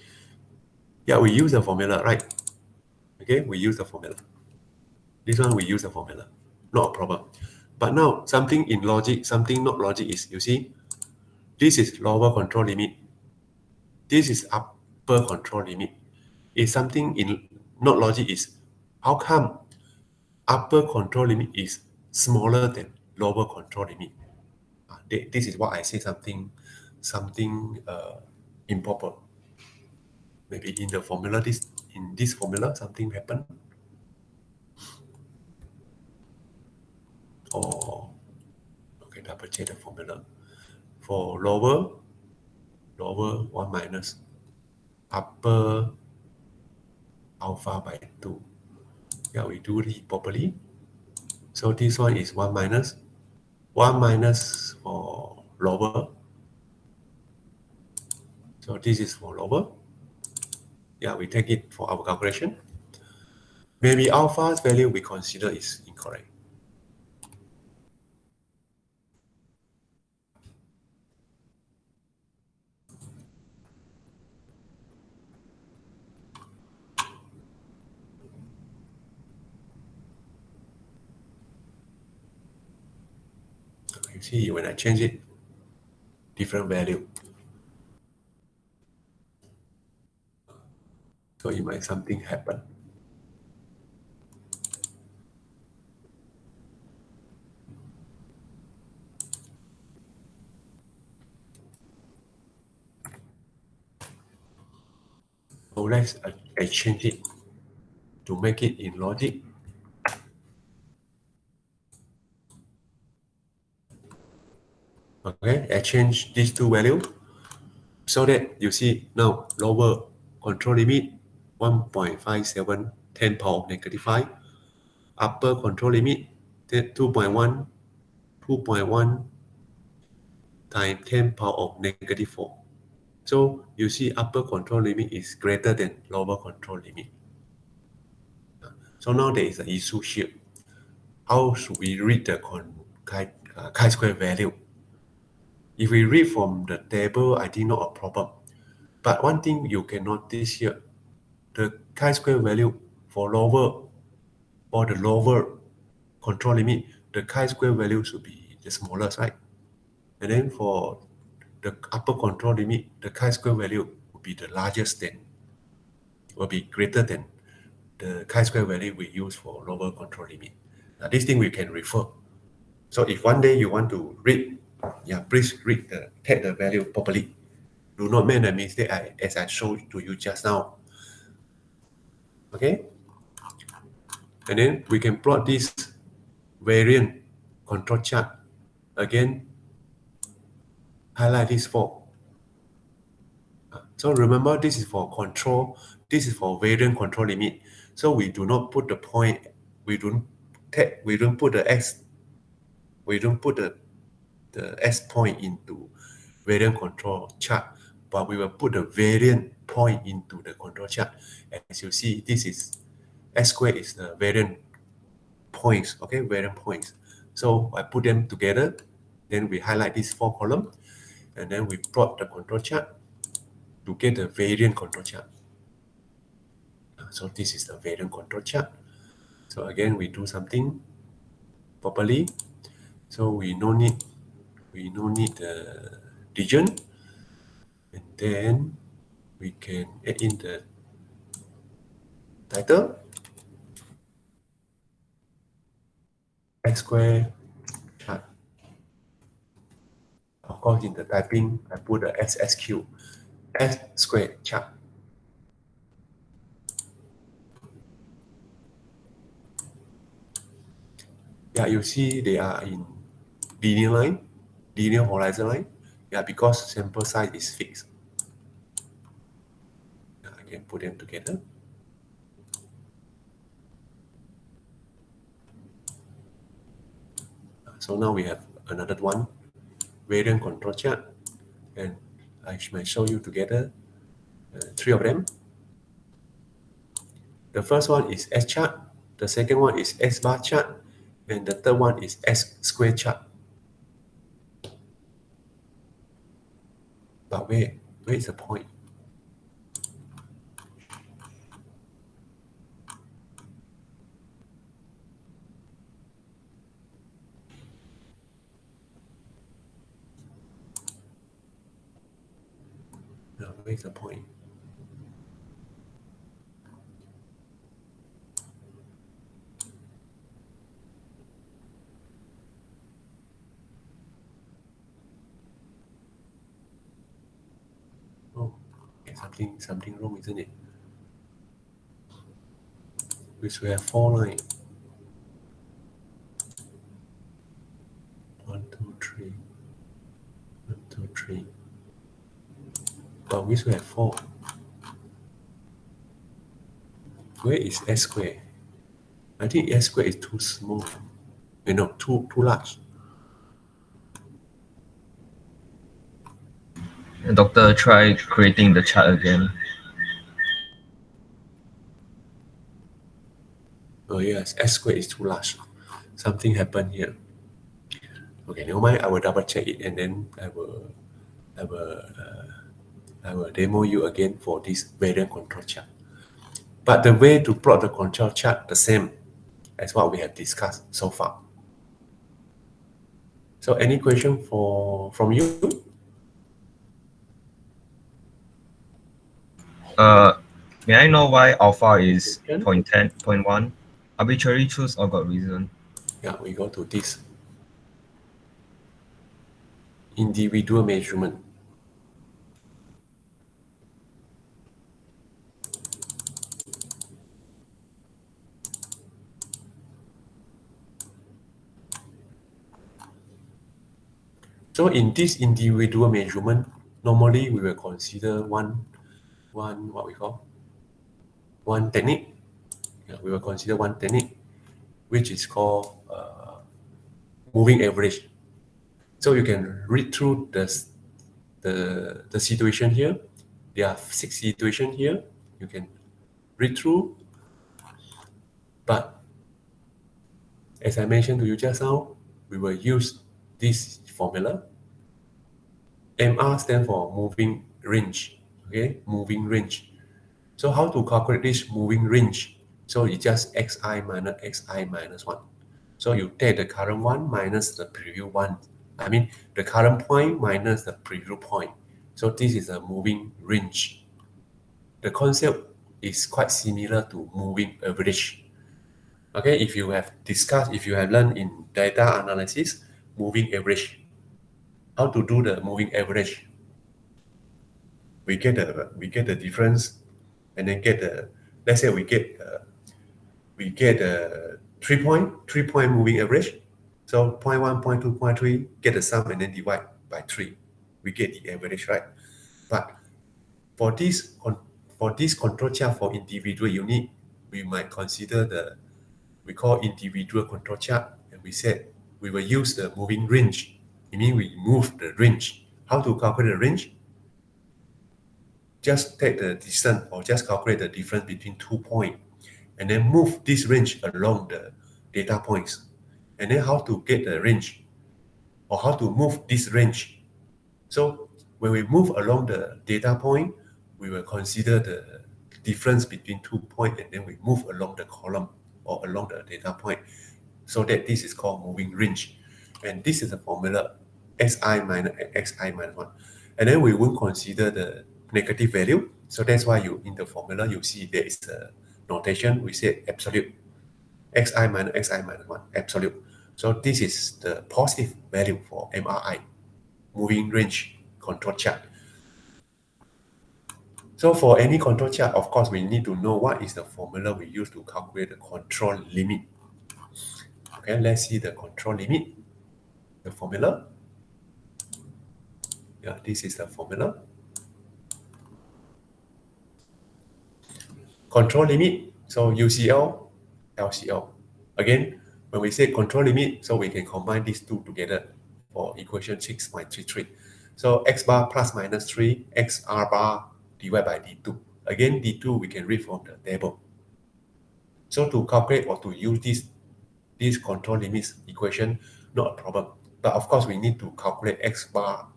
Yeah, we use the formula, right? Okay, we use the formula. This one we use the formula, not a problem. But now something in logic, something not logic is, you see, this is lower control limit. This is upper control limit. Is something in not logic is, how come upper control limit is smaller than lower control limit? This is what I say, something improper. Maybe in the formula, in this formula, something happened. Or, okay, double check the formula. For lower 1 minus upper alpha by 2. Yeah, we do it properly. So this one is 1 minus for lower. So this is for lower. Yeah, we take it for our calculation. Maybe alpha's value we consider is incorrect. You see, when I change it, different value. So it might something happen. So let's exchange it to make it in logic. Okay, exchange these two values so that you see now lower control limit 1.57 10 power of negative 5, upper control limit 2.1 times 10 power of negative 4. So you see upper control limit is greater than lower control limit. So now there is an issue here. How should we read the chi-square value? If we read from the table, I think not a problem. But one thing you can notice here, the chi-square value for the lower control limit, the chi-square value should be the smallest, right? And then for the upper control limit, the chi-square value will be the largest, then will be greater than the chi-square value we use for lower control limit. Now, this thing we can refer. So if one day you want to read, please take the value properly. Do not make a mistake as I showed to you just now. Okay? And then we can plot this variant control chart. Again, highlight this 4. So remember, this is for control, this is for variant control limit. So we do not put the point, we don't put the x, we don't put the S point into variant control chart, but we will put the variant point into the control chart. As you see, this is S squared is the variant points, okay, variant points. So I put them together, then we highlight these 4 columns, and then we plot the control chart to get the variant control chart. So this is the variant control chart. So again, we do something properly. So we no need the region, and then we can add in the title, X square chart. Of course, in the typing, I put the XSQ, X square chart. Yeah, you see they are in linear line, linear horizon line. Yeah, because sample size is fixed. I can put them together. So now we have another one, variant control chart, and I might show you together three of them. The first one is S chart, the second one is S bar chart, and the third one is S square chart. But where is the point? No, where is the point? Oh, okay, something wrong, isn't it? We should have 4 lines. 1, 2, 3. 1, 2, 3. But we should have 4. Where is S square? I think S square is too small. No, too large. Doctor, try creating the chart again. Oh yes, S square is too large. Something happened here. Okay, never mind. I will double check it and then I will demo you again for this variant control chart. But the way to plot the control chart the same as what we have discussed so far. So any question from you? May I know why alpha is Question? 0.10, 0.1? Arbitrary choose or got reason? Yeah, we go to this individual measurement. So in this individual measurement, normally we will consider one what we call one technique. Yeah, we will consider one technique, which is called moving average. So you can read through the situation here. There are 6 situations here. You can read through. But as I mentioned to you just now, we will use this formula. MR stands for moving range. Okay, moving range. So how to calculate this moving range? So it's just xi minus 1. So you take the current one minus the previous one. I mean the current point minus the previous point. So this is a moving range. The concept is quite similar to moving average. Okay, if you have learned in data analysis, moving average, how to do the moving average? We get the difference, and then let's say we get a 3 point moving average. So point 1, point 2, point 3, get the sum and then divide by 3. We get the average, right? But for this control chart for individual unit, we might consider we call individual control chart, and we said we will use the moving range. It means we move the range. How to calculate the range? Just take the distance or just calculate the difference between 2 points and then move this range along the data points. And then how to get the range or how to move this range. So when we move along the data point, we will consider the difference between 2 points and then we move along the column or along the data point. So that this is called moving range. And this is the formula xi minus 1. And then we won't consider the negative value. So that's why in the formula you see there is a notation. We say absolute xi minus 1 absolute. So this is the positive value for MRI, moving range control chart. So for any control chart, of course, we need to know what is the formula we use to calculate the control limit. Okay, let's see the control limit, the formula. Yeah, this is the formula. Control limit, so UCL, LCL. Again, when we say control limit, so we can combine these two together for equation 6.33. So x bar plus minus 3, x r bar divided by d2. Again, d2 we can read from the table. So to calculate or to use this control limits equation, not a problem. But of course, we need to calculate x bar,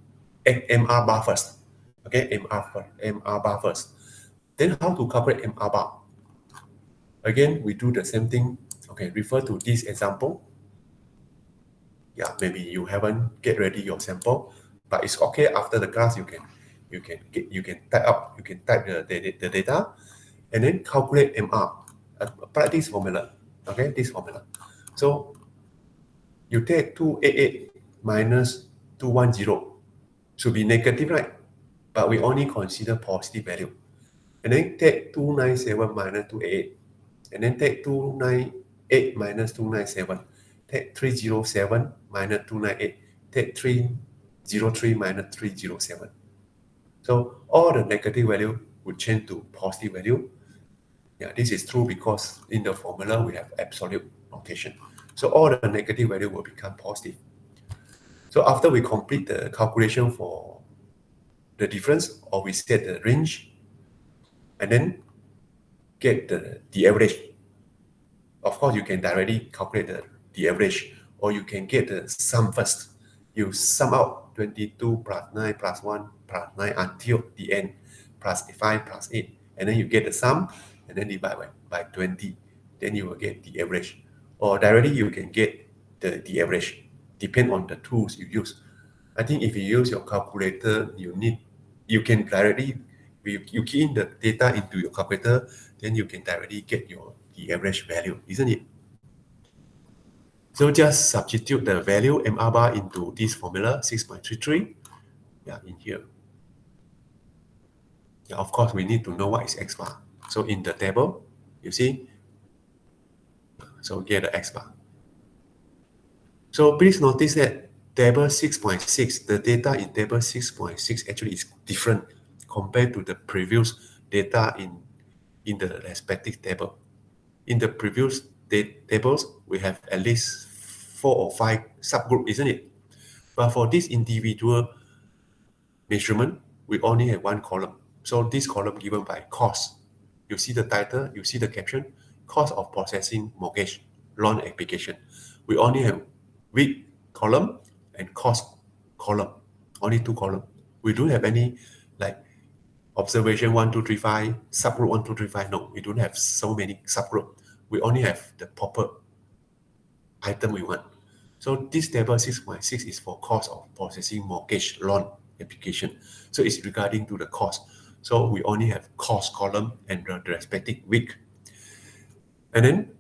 MR bar first. Okay, MR bar first. Then how to calculate MR bar? Again, we do the same thing. Okay, refer to this example. Yeah, maybe you haven't get ready your sample, but it's okay. After the class, you can type the data, and then calculate MR. Apply this formula. Okay, this formula. So you take 288 minus 210 should be negative, right? But we only consider positive value. And then take 297 minus 288. And then take 298 minus 297. Take 307 minus 298. Take 303 minus 307. So all the negative value would change to positive value. Yeah, this is true because in the formula we have absolute notation. So all the negative value will become positive. So after we complete the calculation for the difference, or we set the range, and then get the average. Of course, you can directly calculate the average, or you can get the sum first. You sum out 22 plus 9 plus 1 plus 9 until the end, plus 5 plus 8. And then you get the sum, and then divide by 20. Then you will get the average. Or directly you can get the average, depend on the tools you use. I think if you use your calculator, you can directly, you key in the data into your calculator, then you can directly get the average value, isn't it? So just substitute the value MR bar into this formula 6.33. Yeah, in here. Yeah, of course, we need to know what is X bar. So in the table, you see, so get the X bar. So please notice that table 6.6, the data in table 6.6 actually is different compared to the previous data in the respective table. In the previous tables, we have at least 4 or 5 subgroups, isn't it? But for this individual measurement, we only have one column. So this column given by cost. You see the title, you see the caption, cost of processing mortgage loan application. We only have week column and cost column, only 2 columns. We don't have any like observation 1, 2, 3, 5, subgroup 1, 2, 3, 5. No, we don't have so many subgroups. We only have the proper item we want. So this table 6.6 is for cost of processing mortgage loan application. So it's regarding to the cost. So we only have cost column and the respective week. And then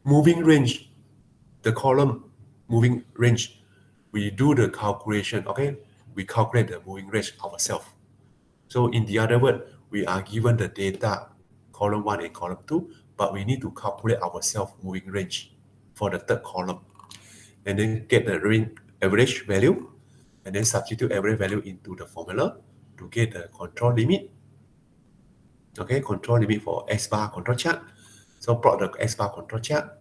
moving range, the column moving range, we do the calculation, okay? We calculate the moving range ourselves. So in the other word, we are given the data, column 1 and column 2, but we need to calculate ourselves moving range for the third column. And then get the average value, and then substitute average value into the formula to get the control limit. Okay, control limit for S bar control chart. So plot the S bar control chart.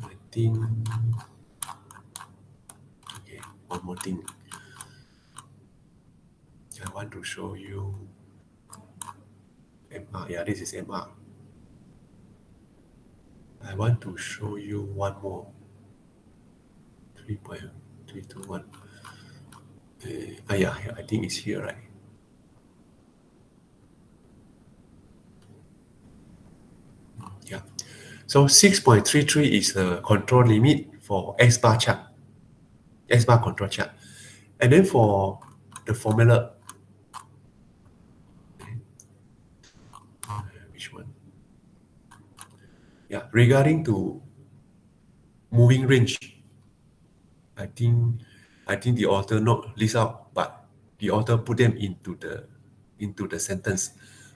I think, okay, one more thing. I want to show you MR. Yeah, this is MR. I want to show you one more. 3.321. Yeah, I think it's here, right? Yeah. So 6.33 is the control limit for S bar chart, S bar control chart. And then for the formula, which one? Yeah, regarding to moving range, I think the author not list out, but the author put them into the sentence.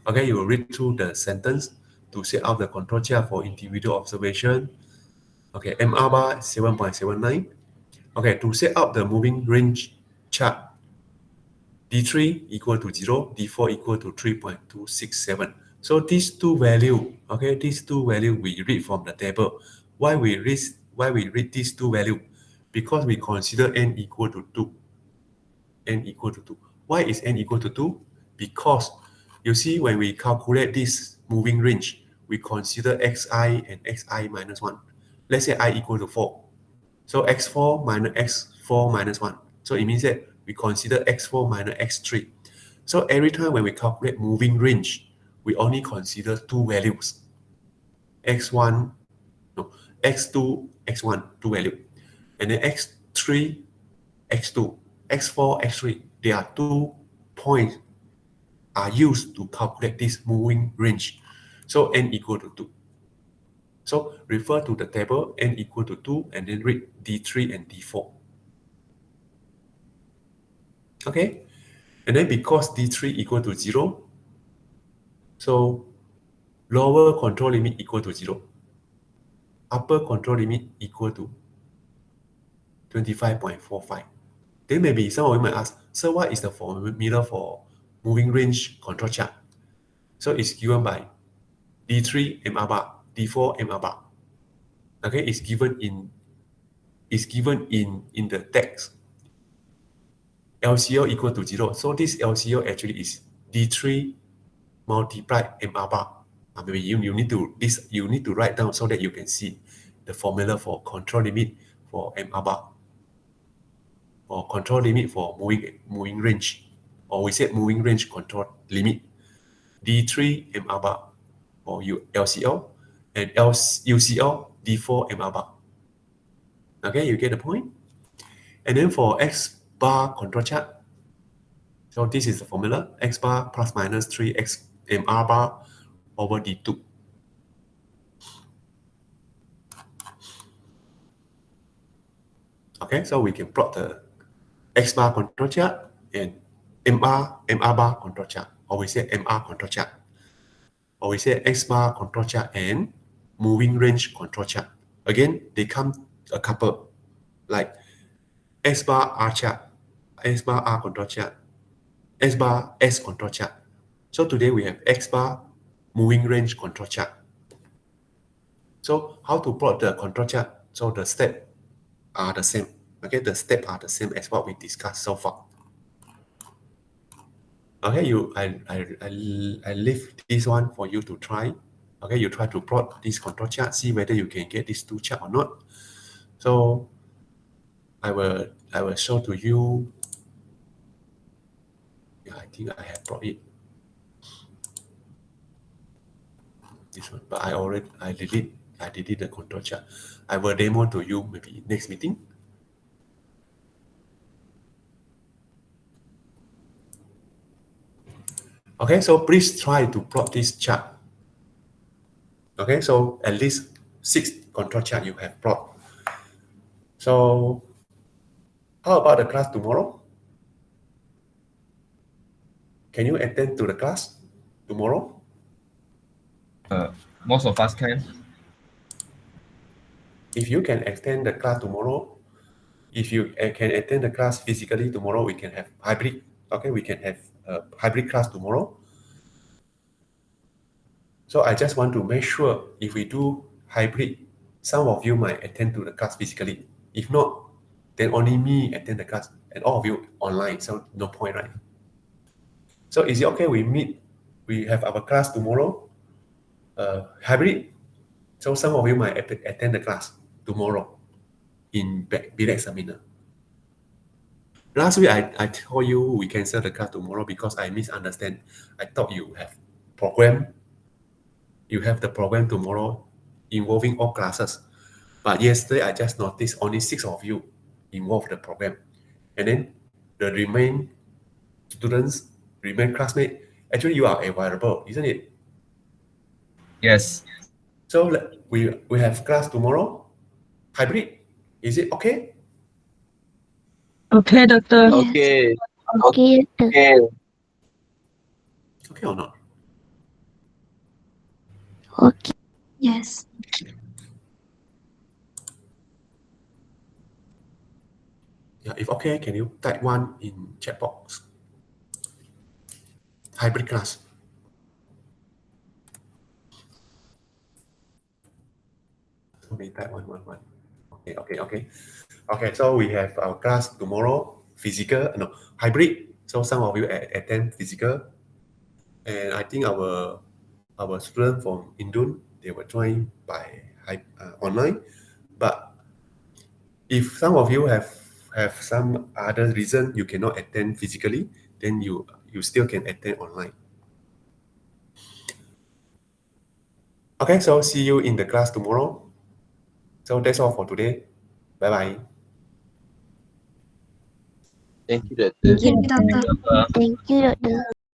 Okay, you will read through the sentence to set out the control chart for individual observation. Okay, MR bar 7.79. Okay, to set up the moving range chart, D3 equal to 0, D4 equal to 3.267. So these two value, okay, these two value we read from the table. Why we read these two value? Because we consider n equal to 2. N equal to 2. Why is n equal to 2? Because you see when we calculate this moving range, we consider xi and xi minus 1. Let's say I equal to 4. So x4 minus x4 minus 1. So it means that we consider x4 minus x3. So every time when we calculate moving range, we only consider two values. x1, no, x2, x1, two value. And then x3, x2, x4, x3, there are 2 points are used to calculate this moving range. So n equal to 2. So refer to the table, n equal to 2, and then read D3 and D4. Okay? And then because D3 equal to 0, so lower control limit equal to 0. Upper control limit equal to 25.45. Then maybe some of you might ask, so what is the formula for moving range control chart? So it's given by D3 MR bar, D4 MR bar. Okay, it's given in the text. LCO equal to 0. So this LCO actually is D3 multiplied MR bar. Maybe you need to write down so that you can see the formula for control limit for MR bar, or control limit for moving range, or we said moving range control limit. D3 MR bar or LCO, and UCO D4 MR bar. Okay, you get the point? And then for X bar control chart, so this is the formula, X bar plus minus 3X MR bar over D2. Okay, so we can plot the X bar control chart and MR bar control chart, or we say MR control chart, or we say X bar control chart and moving range control chart. Again, they come a couple, like S bar R chart, S bar R control chart, S bar S control chart. So today we have X bar moving range control chart. So how to plot the control chart? So the steps are the same. Okay, the steps are the same as what we discussed so far. Okay, I leave this one for you to try. Okay, you try to plot this control chart, see whether you can get these two chart or not. So I will show to you. Yeah, I think I have brought it. This one, but I delete the control chart. I will demo to you maybe next meeting. Okay, so please try to plot this chart. Okay, so at least 6 control chart you have plot. So how about the class tomorrow? Can you attend to the class tomorrow? Most of us can. If you can attend the class tomorrow, if you can attend the class physically tomorrow, we can have hybrid. Okay, we can have a hybrid class tomorrow. So I just want to make sure if we do hybrid, some of you might attend to the class physically. If not, then only me attend the class and all of you online. So no point, right? So is it okay we have our class tomorrow, hybrid? So some of you might attend the class tomorrow in BLEX seminar. Last week, I told you we cancel the class tomorrow because I misunderstand. I thought you have the program tomorrow involving all classes. But yesterday, I just noticed only 6 of you involved the program. And then the remain students, remain classmates, actually you are available, isn't it? Yes. So we have class tomorrow, hybrid. Is it okay? Okay, doctor. Okay. Okay. Okay. Okay or not? Okay. Yes. If okay, can you type one in chat box? Hybrid class. So we type one. Okay. So we have our class tomorrow, hybrid. So some of you attend physical, and I think our student from Indun, they were joined by online. But if some of you have some other reason you cannot attend physically, then you still can attend online. Okay, so see you in the class tomorrow. So that's all for today. Bye bye. Thank you, Doctor. Thank you, Doctor. Apa? Thank you, Doctor.